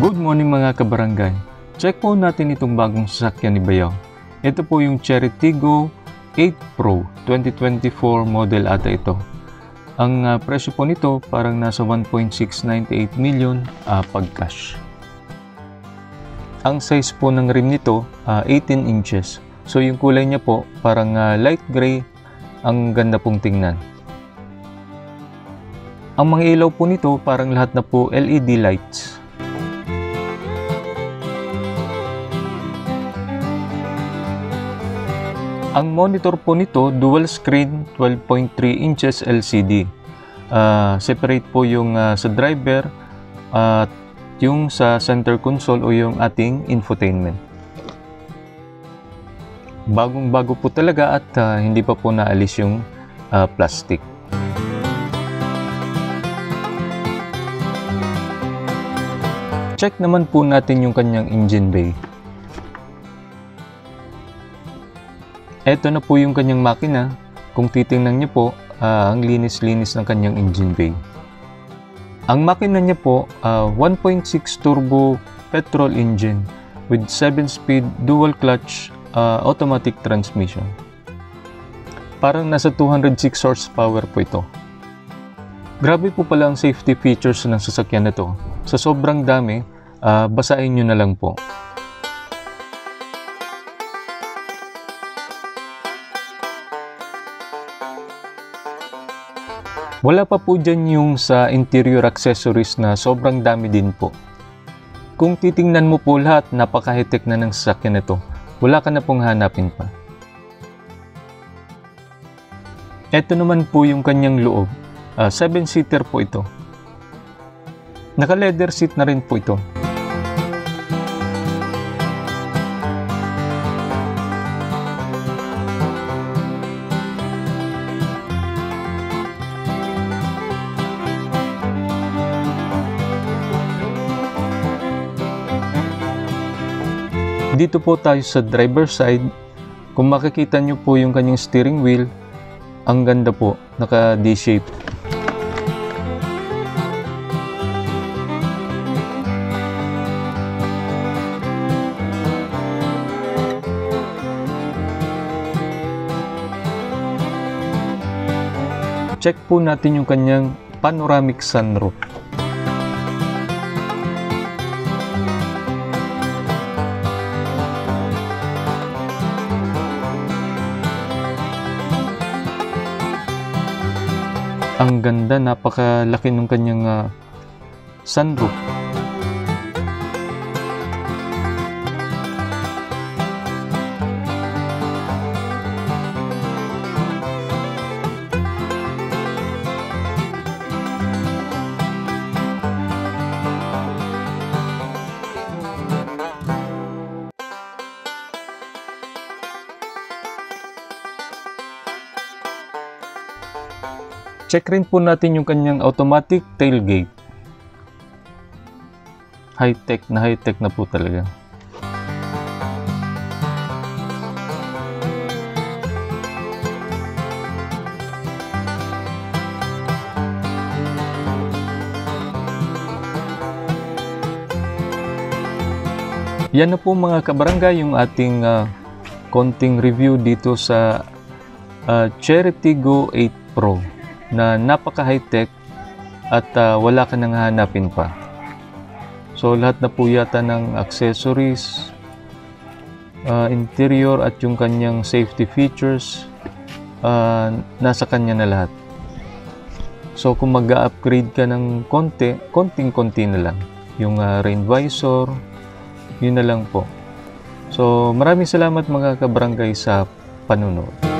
Good morning mga kabarangay. Check po natin itong bagong sasakyan ni Bayaw. Ito po yung Chery Tiggo 8 Pro 2024 model ata ito. Ang presyo po nito parang nasa 1.698 million pag cash. Ang size po ng rim nito 18 inches. So yung kulay niya po parang light gray. Ang ganda pong tingnan. Ang mga ilaw po nito parang lahat na po LED lights. Ang monitor po nito, dual screen, 12.3 inches LCD. Separate po yung sa driver at yung sa center console o yung ating infotainment. Bagong-bago po talaga at hindi pa po naalis yung plastic. Check naman po natin yung kanyang engine bay. Ito na po yung kanyang makina. Kung titingnan niyo po, ang linis-linis ng kanyang engine bay. Ang makina niya po, 1.6 turbo petrol engine with 7-speed dual clutch automatic transmission. Parang nasa 206 horsepower po ito. Grabe po pala ang safety features ng sasakyan na to. Sa sobrang dami, basahin nyo na lang po. Wala pa po dyan yung sa interior accessories na sobrang dami din po. Kung titingnan mo po lahat, napaka-high-tech na ng sasakyan nito. Wala ka na pong hanapin pa. Ito naman po yung kanyang loob. 7-seater po ito. Naka-leather seat na rin po ito. Dito po tayo sa driver side. Kung makikita nyo po yung kanyang steering wheel, ang ganda po, naka D-shape. Check po natin yung kanyang panoramic sunroof. Ang ganda, napakalaki ng kanyang sunroof. Check rin po natin yung kanyang automatic tailgate. High-tech na po talaga. Yan na po mga kabarangay yung ating konting review dito sa Chery Tiggo 8 Pro. Na napaka high-tech at wala ka nang hanapin pa. So lahat na po yata ng accessories, interior at yung kanyang safety features, nasa kanya na lahat. So kung mag-upgrade ka ng konting-konti na lang, yung rain visor, yun na lang po. So maraming salamat mga kabarangay sa panunood.